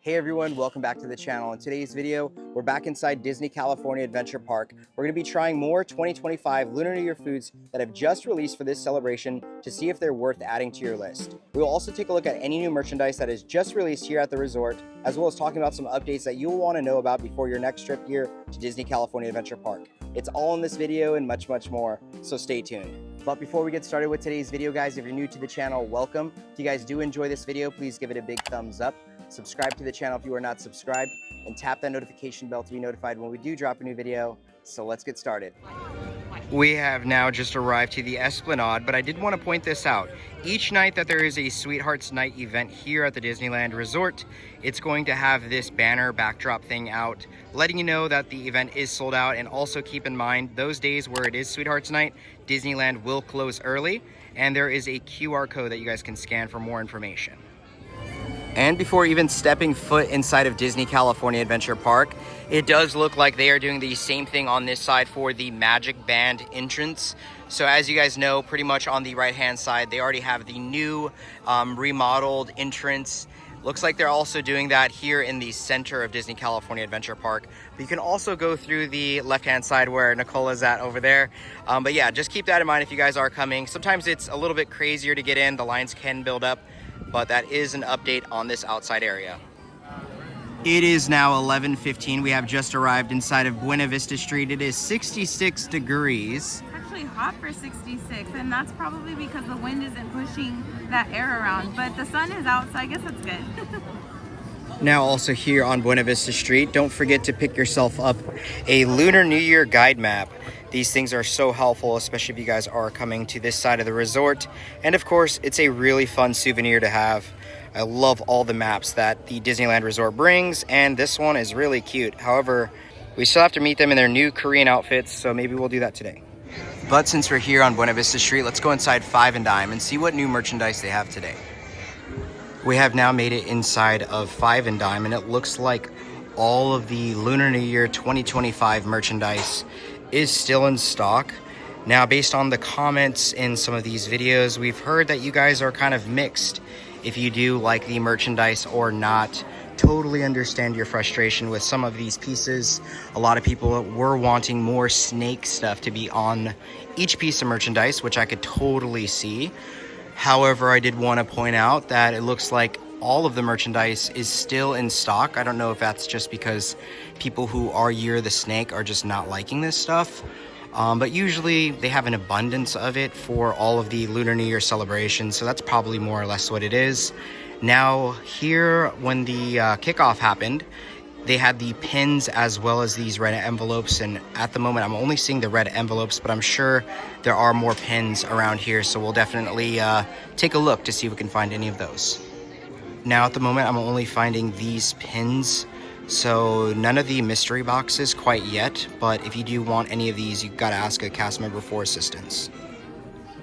Hey everyone, welcome back to the channel. In today's video, we're back inside Disney California Adventure Park. We're going to be trying more 2025 Lunar New Year foods that have just released for this celebration to see if they're worth adding to your list. We will also take a look at any new merchandise that is just released here at the resort, as well as talking about some updates that you'll want to know about before your next trip here to Disney California Adventure Park. It's all in this video and much more, so stay tuned. But before we get started with today's video, guys, if you're new to the channel, welcome. If you guys do enjoy this video, please give it a big thumbs up. Subscribe to the channel if you are not subscribed, and tap that notification bell to be notified when we do drop a new video. So let's get started. We have now just arrived to the Esplanade, but I did want to point this out. Each night that there is a Sweethearts Night event here at the Disneyland Resort, it's going to have this banner backdrop thing out, letting you know that the event is sold out. And also keep in mind, those days where it is Sweethearts Night, Disneyland will close early, and there is a QR code that you guys can scan for more information. And before even stepping foot inside of Disney California Adventure Park, it does look like they are doing the same thing on this side for the Magic Band entrance. So as you guys know, pretty much on the right-hand side, they already have the new remodeled entrance. Looks like they're also doing that here in the center of Disney California Adventure Park. But you can also go through the left-hand side where Nicola's at over there. But yeah, just keep that in mind if you guys are coming. Sometimes it's a little bit crazier to get in. The lines can build up. But that is an update on this outside area. It is now 11:15. We have just arrived inside of Buena Vista Street. It is 66 degrees. It's actually hot for 66, and that's probably because the wind isn't pushing that air around, but the sun is out, so I guess that's good. Now also here on Buena Vista Street, don't forget to pick yourself up a Lunar New Year guide map. These things are so helpful, especially if you guys are coming to this side of the resort. And of course, it's a really fun souvenir to have. I love all the maps that the Disneyland Resort brings, and this one is really cute. However, we still have to meet them in their new Korean outfits, so maybe we'll do that today. But since we're here on Buena Vista Street, let's go inside Five and Dime and see what new merchandise they have today. We have now made it inside of Five and Dime, and it looks like all of the Lunar New Year 2025 merchandise is still in stock. Now, based on the comments in some of these videos, we've heard that you guys are kind of mixed if you do like the merchandise or not. Totally understand your frustration with some of these pieces. A lot of people were wanting more snake stuff to be on each piece of merchandise, which I could totally see. However, I did want to point out that it looks like all of the merchandise is still in stock. I don't know if that's just because people who are Year the Snake are just not liking this stuff. But usually they have an abundance of it for all of the Lunar New Year celebrations. So that's probably more or less what it is. Now here, when the kickoff happened, they had the pins as well as these red envelopes. And at the moment, I'm only seeing the red envelopes, but I'm sure there are more pins around here. So we'll definitely take a look to see if we can find any of those. Now at the moment, I'm only finding these pins, so none of the mystery boxes quite yet, but if you do want any of these, you've got to ask a cast member for assistance.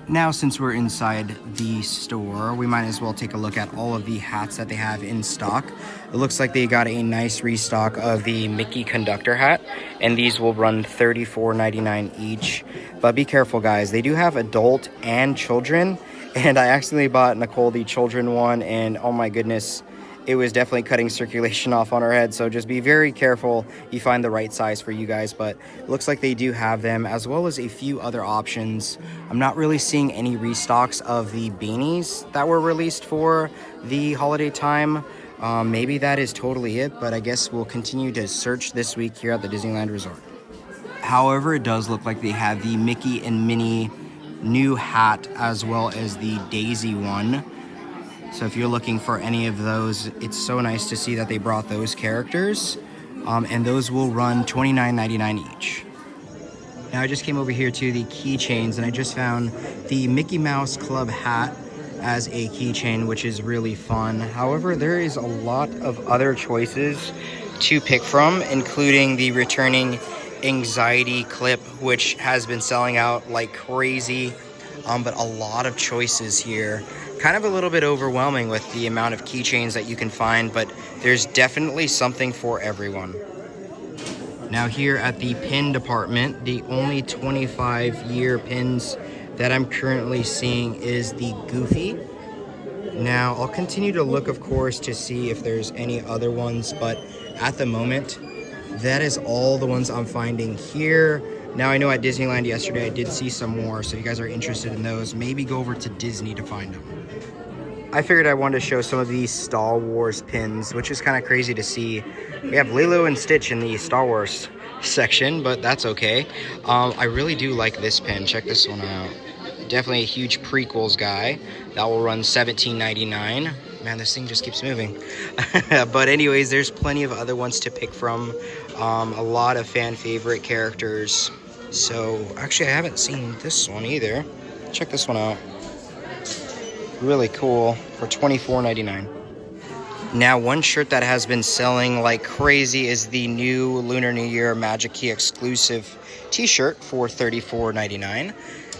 Now, since we're inside the store, we might as well take a look at all of the hats that they have in stock. It looks like they got a nice restock of the Mickey Conductor hat, and these will run $34.99 each. But be careful, guys. They do have adult and children. And I accidentally bought Nicole the children one, and oh my goodness, it was definitely cutting circulation off on her head. So just be very careful you find the right size for you guys. But it looks like they do have them, as well as a few other options. I'm not really seeing any restocks of the beanies that were released for the holiday time. Maybe that is totally it, but I guess we'll continue to search this week here at the Disneyland Resort. However, it does look like they have the Mickey and Minnie new hat as well as the Daisy one. So if you're looking for any of those, it's so nice to see that they brought those characters, and those will run $29.99 each. Now I just came over here to the keychains, and I just found the Mickey Mouse Club hat as a keychain, which is really fun. However, there is a lot of other choices to pick from, including the returning anxiety clip, which has been selling out like crazy, but a lot of choices here. Kind of a little bit overwhelming with the amount of keychains that you can find, but there's definitely something for everyone. Now here at the pin department, the only 25-year pins that I'm currently seeing is the Goofy. Now, I'll continue to look, of course, to see if there's any other ones, but at the moment, that is all the ones I'm finding here. Now, I know at Disneyland yesterday I did see some more, so if you guys are interested in those, maybe go over to Disney to find them. I figured I wanted to show some of these Star Wars pins, which is kind of crazy to see. We have Lilo and Stitch in the Star Wars section, but that's okay. I really do like this pin. Check this one out. Definitely a huge prequels guy. That will run $17.99. Man, this thing just keeps moving. But anyways, there's plenty of other ones to pick from. A lot of fan favorite characters. So actually, I haven't seen this one either. Check this one out. Really cool for $24.99. Now, one shirt that has been selling like crazy is the new Lunar New Year Magic Key exclusive t-shirt for $34.99.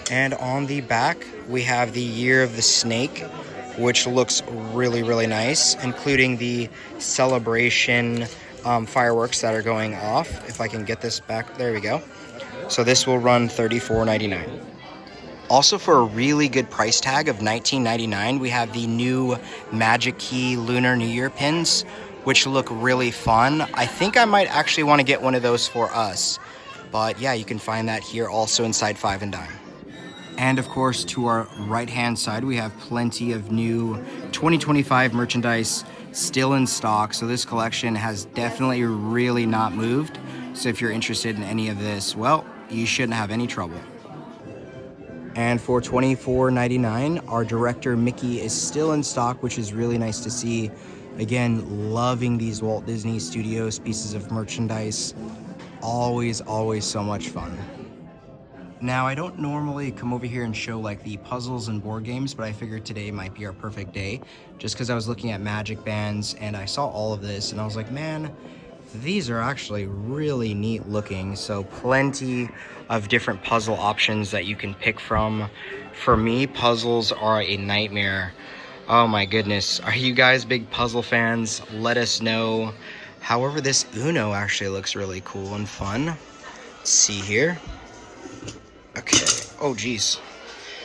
And on the back, we have the Year of the Snake, which looks really, really nice, including the celebration fireworks that are going off. If I can get this back, there we go. So this will run $34.99. Also, for a really good price tag of $19.99, we have the new Magic Key Lunar New Year pins, which look really fun. I think I might actually want to get one of those for us. But yeah, you can find that here also inside Five and Dime. And of course, to our right-hand side, we have plenty of new 2025 merchandise still in stock. So this collection has definitely really not moved. So if you're interested in any of this, well, you shouldn't have any trouble. And for $24.99, our director Mickey is still in stock, which is really nice to see. Again, loving these Walt Disney Studios pieces of merchandise. Always, always so much fun. Now, I don't normally come over here and show like the puzzles and board games, but I figured today might be our perfect day just because I was looking at magic bands and I saw all of this and I was like, man, these are actually really neat looking. So plenty of different puzzle options that you can pick from. For me, puzzles are a nightmare. Oh my goodness. Are you guys big puzzle fans? Let us know. However, this Uno actually looks really cool and fun. Let's see here. Okay. Oh, geez.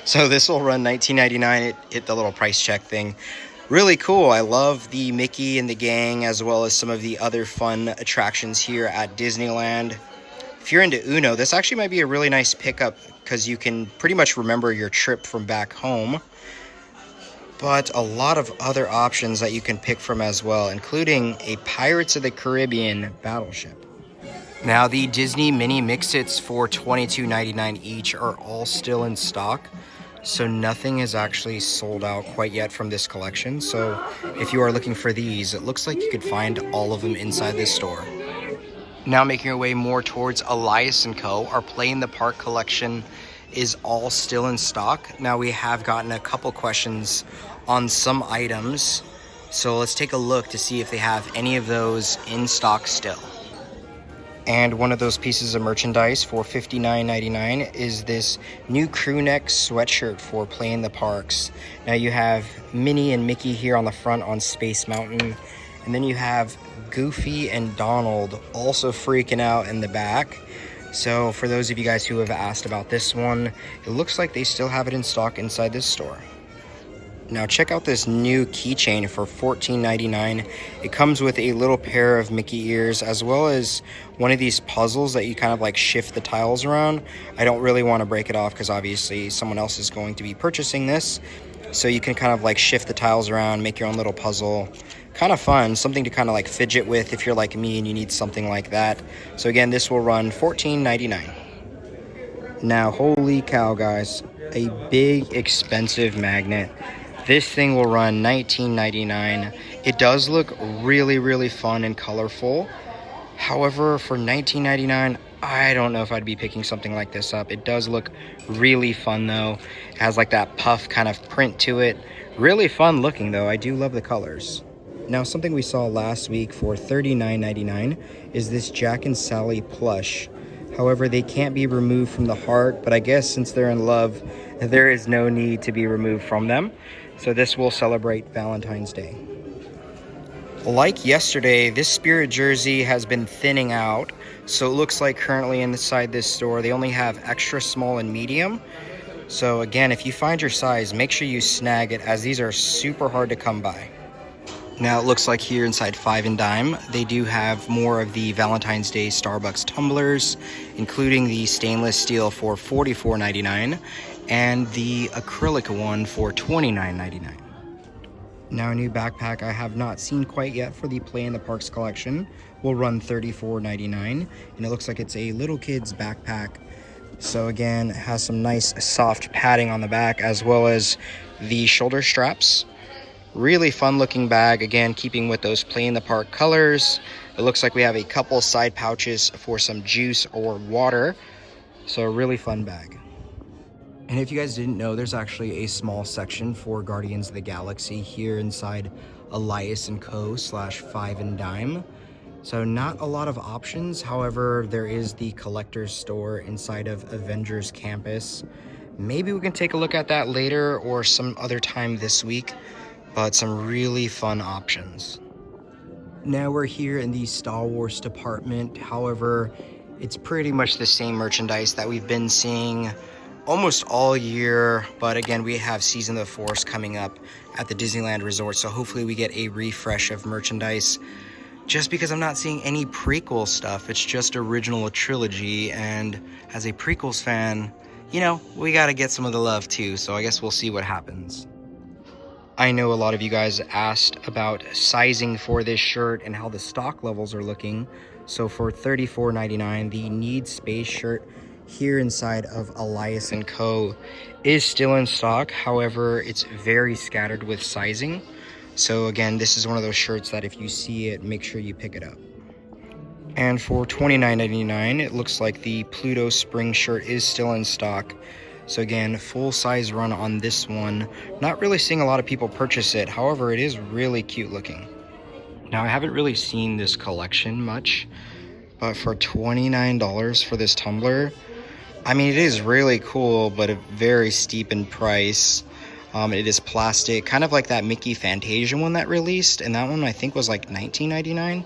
So this will run $19.99. It hit the little price check thing. Really cool. I love the Mickey and the gang, as well as some of the other fun attractions here at Disneyland. If you're into Uno, this actually might be a really nice pickup because you can pretty much remember your trip from back home. But a lot of other options that you can pick from as well, including a Pirates of the Caribbean battleship. Now, the Disney Mini Mix-Its for $22.99 each are all still in stock. So nothing is actually sold out quite yet from this collection. So if you are looking for these, it looks like you could find all of them inside this store. Now making our way more towards Elias & Co., our Play in the Park collection is all still in stock. Now we have gotten a couple questions on some items. So let's take a look to see if they have any of those in stock still. And one of those pieces of merchandise for $59.99 is this new crew neck sweatshirt for Play in the Parks. Now you have Minnie and Mickey here on the front on Space Mountain. And then you have Goofy and Donald also freaking out in the back. So for those of you guys who have asked about this one, it looks like they still have it in stock inside this store. Now check out this new keychain for $14.99. It comes with a little pair of Mickey ears as well as one of these puzzles that you kind of like shift the tiles around. I don't really want to break it off because obviously someone else is going to be purchasing this. So you can kind of like shift the tiles around, make your own little puzzle. Kind of fun, something to kind of like fidget with if you're like me and you need something like that. So again, this will run $14.99. Now, holy cow, guys, a big expensive magnet. This thing will run $19.99. It does look really, really fun and colorful. However, for $19.99, I don't know if I'd be picking something like this up. It does look really fun though. It has like that puff kind of print to it. Really fun looking though. I do love the colors. Now, something we saw last week for $39.99 is this Jack and Sally plush. However, they can't be removed from the heart, but I guess since they're in love, there is no need to be removed from them. So this will celebrate Valentine's Day. Like yesterday, this Spirit jersey has been thinning out. So it looks like currently inside this store, they only have extra small and medium. So again, if you find your size, make sure you snag it, as these are super hard to come by. Now it looks like here inside Five and Dime, they do have more of the Valentine's Day Starbucks tumblers, including the stainless steel for $44.99 and the acrylic one for $29.99. Now a new backpack I have not seen quite yet for the Play in the Parks collection will run $34.99, and it looks like it's a little kid's backpack. So again, it has some nice soft padding on the back as well as the shoulder straps. Really fun looking bag, again keeping with those Play in the Park colors. It looks like we have a couple side pouches for some juice or water. So a really fun bag. And if you guys didn't know, there's actually a small section for Guardians of the Galaxy here inside Elias & Co. / Five and Dime. So not a lot of options. However, there is the collector's store inside of Avengers campus. Maybe we can take a look at that later or some other time this week, but some really fun options. Now we're here in the Star Wars department. However, it's pretty much the same merchandise that we've been seeing almost all year, but again, we have Season of the Force coming up at the Disneyland Resort, so hopefully we get a refresh of merchandise. Just because I'm not seeing any prequel stuff, it's just original trilogy, and as a prequels fan, you know, we gotta get some of the love too, so I guess we'll see what happens. I know a lot of you guys asked about sizing for this shirt and how the stock levels are looking. So for $34.99, the Need Space shirt here inside of Elias & Co. is still in stock. However, it's very scattered with sizing. So again, this is one of those shirts that if you see it, make sure you pick it up. And for $29.99, it looks like the Pluto Spring shirt is still in stock. So again, full size run on this one. Not really seeing a lot of people purchase it. However, it is really cute looking. Now, I haven't really seen this collection much, but for $29 for this tumbler, I mean, it is really cool, but very steep in price. It is plastic, kind of like that Mickey Fantasia one that released, and that one I think was like $19.99,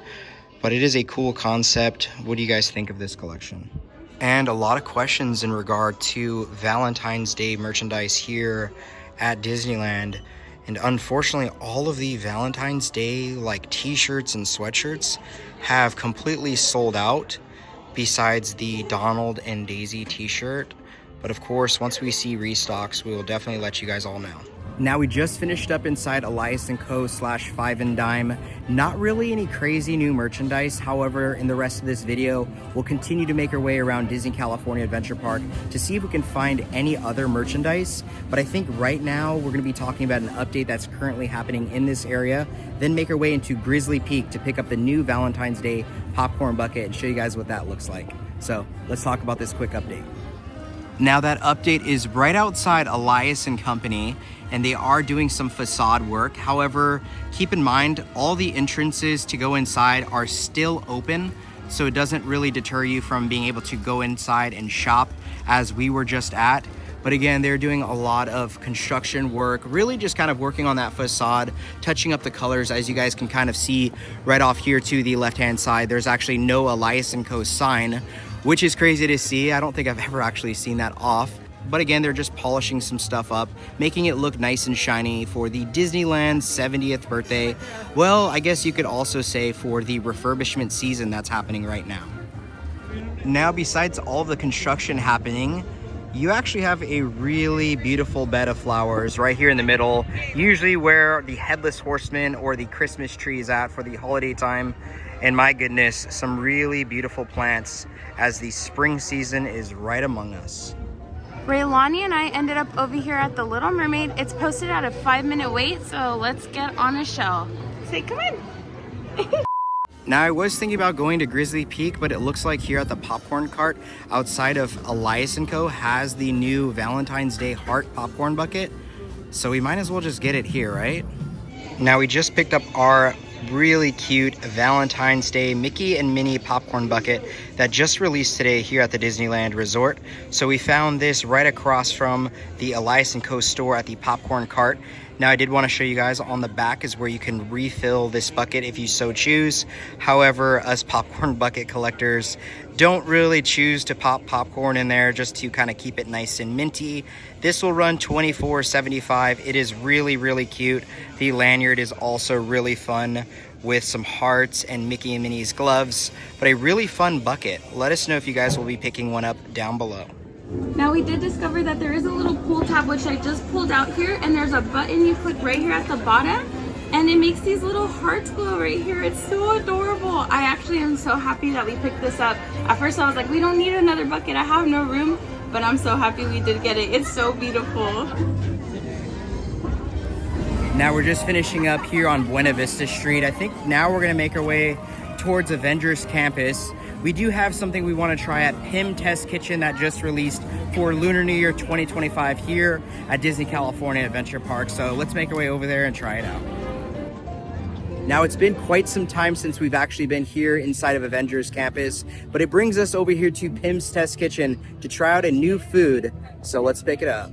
but it is a cool concept. What do you guys think of this collection? And a lot of questions in regard to Valentine's Day merchandise here at Disneyland. And unfortunately, all of the Valentine's Day like t-shirts and sweatshirts have completely sold out, besides the Donald and Daisy t-shirt. But of course, once we see restocks, we will definitely let you guys all know. Now we just finished up inside Elias & Co. / Five and Dime. Not really any crazy new merchandise. However, in the rest of this video, we'll continue to make our way around Disney California Adventure Park to see if we can find any other merchandise. But I think right now we're gonna be talking about an update that's currently happening in this area, then make our way into Grizzly Peak to pick up the new Valentine's Day popcorn bucket and show you guys what that looks like. So let's talk about this quick update. Now that update is right outside Elias & Company, and they are doing some facade work. However, keep in mind, all the entrances to go inside are still open, so it doesn't really deter you from being able to go inside and shop as we were just at. But again, they're doing a lot of construction work, really just kind of working on that facade, touching up the colors. As you guys can kind of see right off here to the left-hand side, there's actually no Elias & Co. sign, which is crazy to see. I don't think I've ever actually seen that off. But again, they're just polishing some stuff up, making it look nice and shiny for the Disneyland 70th birthday. Well, I guess you could also say for the refurbishment season that's happening right now. Now, besides all the construction happening, you actually have a really beautiful bed of flowers right here in the middle, usually where the Headless Horseman or the Christmas tree is at for the holiday time. And my goodness, some really beautiful plants as the spring season is right among us. Raylani and I ended up over here at the Little Mermaid. It's posted at a 5-minute wait, so let's get on a show. Say, come in. Now, I was thinking about going to Grizzly Peak, but it looks like here at the popcorn cart outside of Elias & Co. has the new Valentine's Day Heart popcorn bucket. So we might as well just get it here, right? Now, we just picked up our really cute Valentine's Day Mickey and Minnie popcorn bucket that just released today here at the Disneyland Resort. So we found this right across from the Elias & Co. store at the popcorn cart. Now I did want to show you guys on the back is where you can refill this bucket if you so choose. However, us popcorn bucket collectors don't really choose to pop popcorn in there just to kind of keep it nice and minty. This will run $24.75. It is really, really cute. The lanyard is also really fun with some hearts and Mickey and Minnie's gloves, but a really fun bucket. Let us know if you guys will be picking one up down below. Now we did discover that there is a little pull tab which I just pulled out here, and there's a button you click right here at the bottom and it makes these little hearts glow right here. It's so adorable. I actually am so happy that we picked this up. At first I was like, we don't need another bucket, I have no room, but I'm so happy we did get it. It's so beautiful. Now we're just finishing up here on Buena Vista Street. I think now we're gonna make our way towards Avengers campus. We do have something we want to try at Pim Test Kitchen that just released for Lunar New Year 2025 here at Disney California Adventure Park. So let's make our way over there and try it out. Now it's been quite some time since we've actually been here inside of Avengers campus, but it brings us over here to Pim's Test Kitchen to try out a new food. So let's pick it up.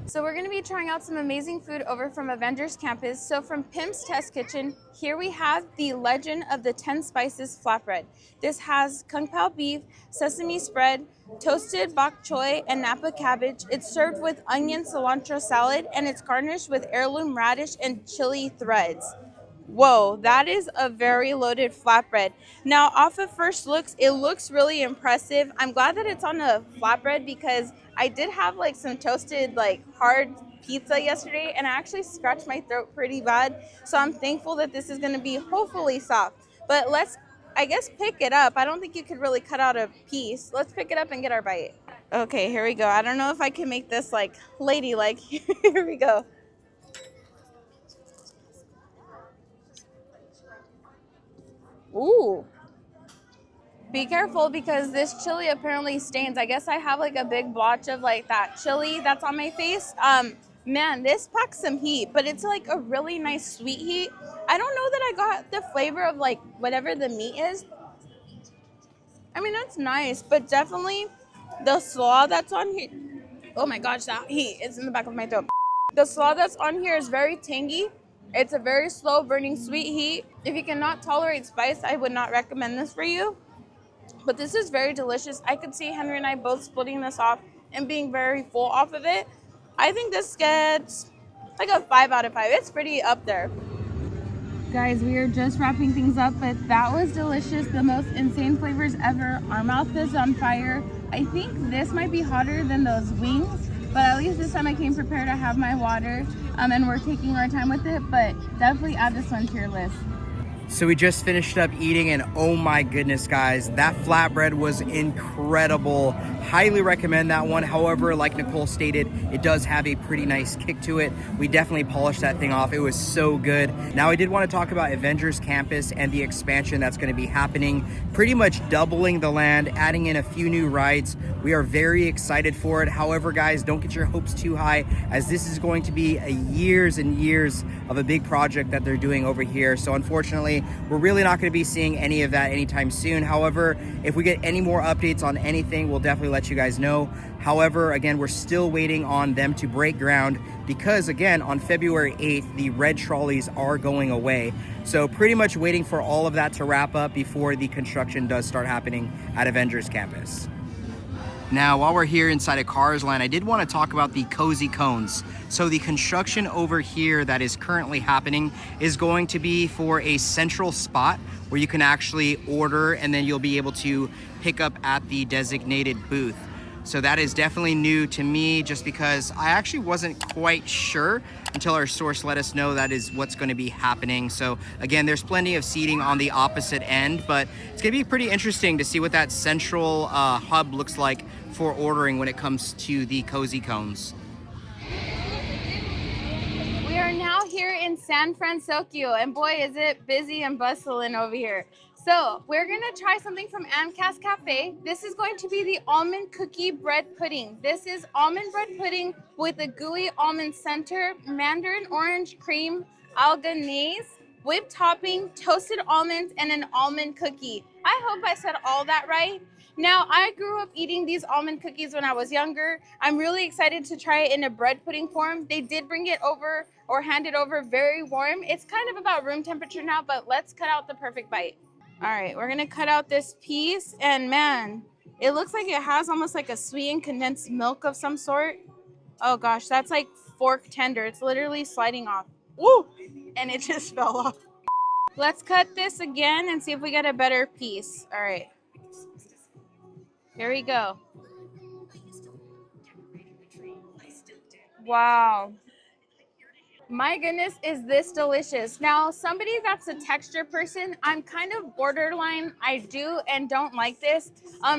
So we're going to be trying out some amazing food over from Avengers campus. So from Pim's Test Kitchen, here we have the Legend of the 10 Spices Flatbread. This has kung pao beef, sesame spread, toasted bok choy, and napa cabbage. It's served with onion cilantro salad, and it's garnished with heirloom radish and chili threads. Whoa, that is a very loaded flatbread. Now, off of first looks, it looks really impressive. I'm glad that it's on a flatbread because I did have like some toasted, like hard pizza yesterday, and I actually scratched my throat pretty bad. So I'm thankful that this is going to be hopefully soft. But let's, I guess, pick it up. I don't think you could really cut out a piece. Let's pick it up and get our bite. Okay, here we go. I don't know if I can make this like ladylike. Here we go. Ooh. Be careful because this chili apparently stains. I guess I have like a big blotch of like that chili that's on my face. Man, this packs some heat, but it's like a really nice sweet heat. I don't know that I got the flavor of like whatever the meat is. I mean, that's nice, but definitely the slaw that's on here. Oh my gosh, that heat is in the back of my throat. The slaw that's on here is very tangy. It's a very slow burning sweet heat. If you cannot tolerate spice, I would not recommend this for you. But this is very delicious. I could see Henry and I both splitting this off and being very full off of it. I think this gets like a 5 out of 5. It's pretty up there. Guys, we are just wrapping things up, but that was delicious. The most insane flavors ever. Our mouth is on fire. I think this might be hotter than those wings, but at least this time I came prepared to have my water, and we're taking our time with it, but definitely add this one to your list. So we just finished up eating, and oh my goodness, guys, that flatbread was incredible. Highly recommend that one. However, like Nicole stated, it does have a pretty nice kick to it. We definitely polished that thing off. It was so good. Now, I did want to talk about Avengers Campus and the expansion that's going to be happening, pretty much doubling the land, adding in a few new rides. We are very excited for it. However, guys, don't get your hopes too high, as this is going to be years and years of a big project that they're doing over here. So unfortunately, we're really not going to be seeing any of that anytime soon. However, if we get any more updates on anything, we'll definitely let you guys know. However, again, we're still waiting on them to break ground because, again, on February 8th, the red trolleys are going away. So pretty much waiting for all of that to wrap up before the construction does start happening at Avengers Campus. Now, while we're here inside of Cars Land, I did want to talk about the cozy cones. So the construction over here that is currently happening is going to be for a central spot where you can actually order, and then you'll be able to pick up at the designated booth. So that is definitely new to me, just because I actually wasn't quite sure until our source let us know that is what's going to be happening. So again, there's plenty of seating on the opposite end, but it's going to be pretty interesting to see what that central hub looks like for ordering when it comes to the cozy cones. We are now here in San Francisco, and boy, is it busy and bustling over here. So we're gonna try something from Anca's Cafe. This is going to be the almond cookie bread pudding. This is almond bread pudding with a gooey almond center, mandarin orange cream, alganaise, whipped topping, toasted almonds, and an almond cookie. I hope I said all that right. Now, I grew up eating these almond cookies when I was younger. I'm really excited to try it in a bread pudding form. They did bring it over or hand it over very warm. It's kind of about room temperature now, but let's cut out the perfect bite. All right, we're gonna cut out this piece, and man, it looks like it has almost like a sweetened condensed milk of some sort. Oh gosh, that's like fork tender. It's literally sliding off. Woo! And it just fell off. Let's cut this again and see if we get a better piece. All right. Here we go. Wow. My goodness, is this delicious. Now, somebody that's a texture person, I'm kind of borderline. I do and don't like this.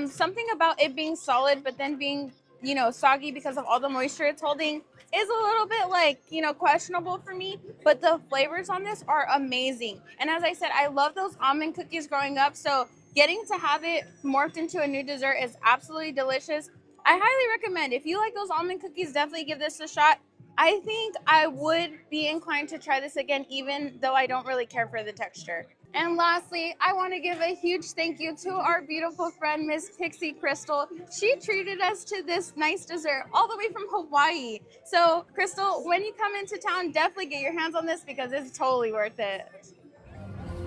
Something about it being solid, but then being, you know, soggy because of all the moisture it's holding is a little bit like, you know, questionable for me, but the flavors on this are amazing. And as I said, I love those almond cookies growing up, so getting to have it morphed into a new dessert is absolutely delicious. I highly recommend, if you like those almond cookies, definitely give this a shot. I think I would be inclined to try this again, even though I don't really care for the texture. And lastly, I want to give a huge thank you to our beautiful friend, Miss Pixie Crystal. She treated us to this nice dessert all the way from Hawaii. So, Crystal, when you come into town, definitely get your hands on this because it's totally worth it.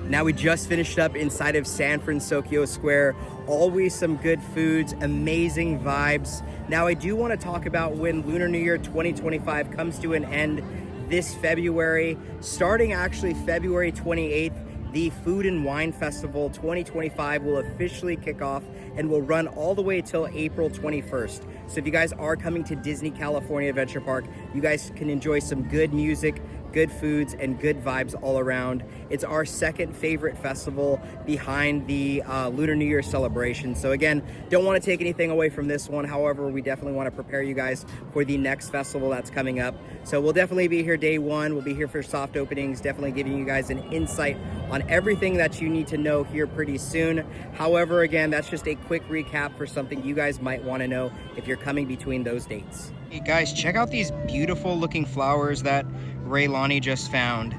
Now we just finished up inside of San Francisco Square. Always some good foods, amazing vibes. Now I do want to talk about when Lunar New Year 2025 comes to an end this February. Starting actually February 28th, the Food and Wine Festival 2025 will officially kick off and will run all the way till April 21st. So if you guys are coming to Disney California Adventure Park, you guys can enjoy some good music, good foods, and good vibes all around. It's our second favorite festival behind the Lunar New Year celebration. So again, don't want to take anything away from this one. However, we definitely want to prepare you guys for the next festival that's coming up. So we'll definitely be here day one. We'll be here for soft openings, definitely giving you guys an insight on everything that you need to know here pretty soon. However, again, that's just a quick recap for something you guys might want to know if you're coming between those dates. Hey guys, check out these beautiful looking flowers that Raylani just found.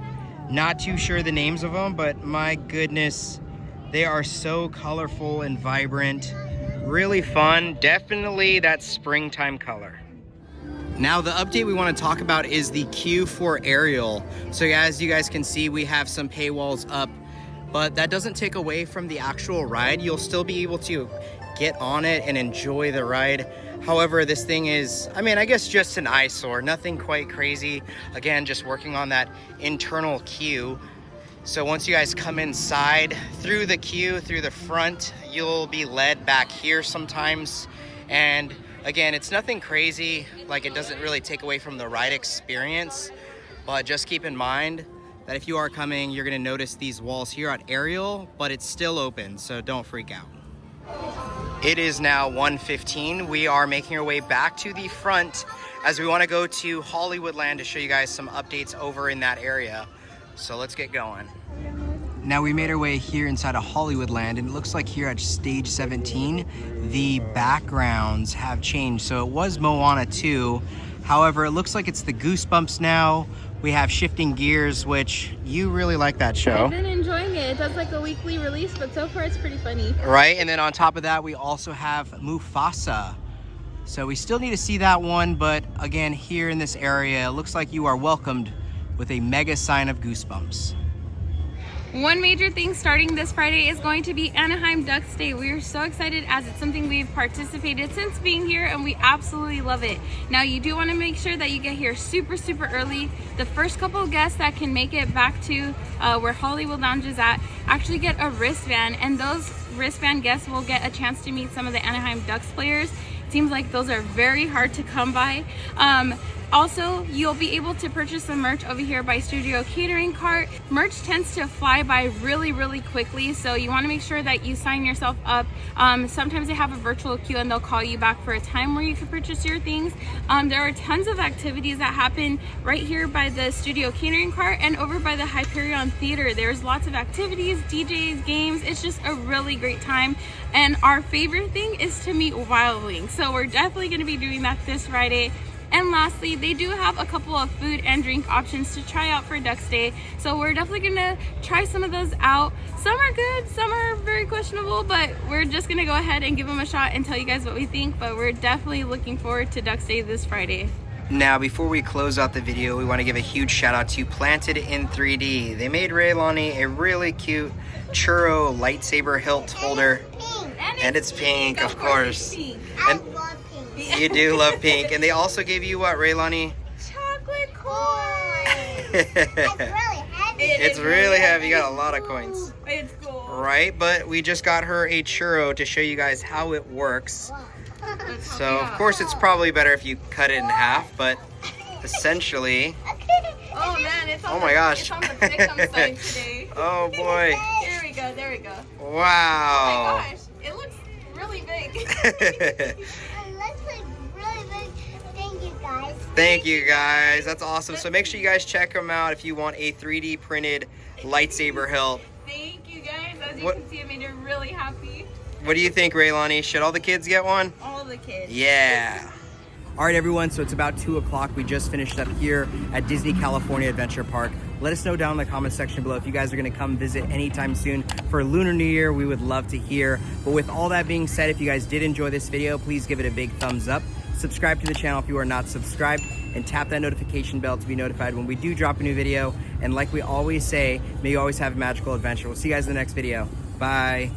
Not too sure the names of them, but my goodness, they are so colorful and vibrant. Really fun. Definitely that springtime color. Now the update we want to talk about is the queue for Ariel. So as you guys can see, we have some paywalls up, but that doesn't take away from the actual ride. You'll still be able to get on it and enjoy the ride. However, this thing is, I mean, I guess just an eyesore, nothing quite crazy. Again, just working on that internal queue. So once you guys come inside through the queue, through the front, you'll be led back here sometimes. And again, it's nothing crazy, like it doesn't really take away from the ride experience, but just keep in mind that if you are coming, you're gonna notice these walls here at Ariel, but it's still open, so don't freak out. It is now 1:15. We are making our way back to the front as we want to go to Hollywoodland to show you guys some updates over in that area. So let's get going. Now we made our way here inside of Hollywoodland, and it looks like here at stage 17, the backgrounds have changed. So it was Moana 2. However, it looks like it's the Goosebumps now. We have Shifting Gears, which you really like that show. I've been enjoying it. It does like a weekly release, but so far it's pretty funny. Right, and then on top of that, we also have Mufasa. So we still need to see that one, but again, here in this area, it looks like you are welcomed with a mega sign of Goosebumps. One major thing starting this Friday is going to be Anaheim Ducks Day. We are so excited as it's something we've participated since being here and we absolutely love it. Now you do want to make sure that you get here super early. The first couple of guests that can make it back to where Hollywood Lounge is at actually get a wristband, and those wristband guests will get a chance to meet some of the Anaheim Ducks players. It seems like those are very hard to come by. Also, you'll be able to purchase some merch over here by Studio Catering Cart. Merch tends to fly by really quickly, so you want to make sure that you sign yourself up. Sometimes they have a virtual queue and they'll call you back for a time where you can purchase your things. There are tons of activities that happen right here by the Studio Catering Cart and over by the Hyperion Theater. There's lots of activities, DJs, games. It's just a really great time. And our favorite thing is to meet wildlings. So we're definitely going to be doing that this Friday. And lastly, they do have a couple of food and drink options to try out for Ducks Day. So we're definitely gonna try some of those out. Some are good, some are very questionable, but we're just gonna go ahead and give them a shot and tell you guys what we think. But we're definitely looking forward to Ducks Day this Friday. Now, before we close out the video, we want to give a huge shout out to Planted in 3D. They made Raylani a really cute churro lightsaber hilt holder. And it's pink, of course. Pink. I And love pink. you do love pink. And they also gave you what, Raylani? Chocolate coin. It's really heavy. It's really heavy. You got a lot of coins. It's cool. Right, but we just got her a churro to show you guys how it works. So, of course, it's probably better if you cut it in half, but essentially... Oh man, it's on Oh my gosh. It's on the victim side today. Oh boy. There we go, there we go. Wow. Oh my gosh, it looks really big. It looks like really big. Thank you, guys. Thank you guys. That's awesome. So make sure you guys check them out if you want a 3D printed lightsaber hilt. Thank you guys. As you What- can see, it made her really happy. What do you think, Raylani? Should all the kids get one? All the kids. Yeah. All right, everyone. So it's about 2 o'clock. We just finished up here at Disney California Adventure Park. Let us know down in the comment section below if you guys are going to come visit anytime soon for Lunar New Year. We would love to hear. But with all that being said, if you guys did enjoy this video, please give it a big thumbs up. Subscribe to the channel if you are not subscribed, and tap that notification bell to be notified when we do drop a new video. And like we always say, may you always have a magical adventure. We'll see you guys in the next video. Bye.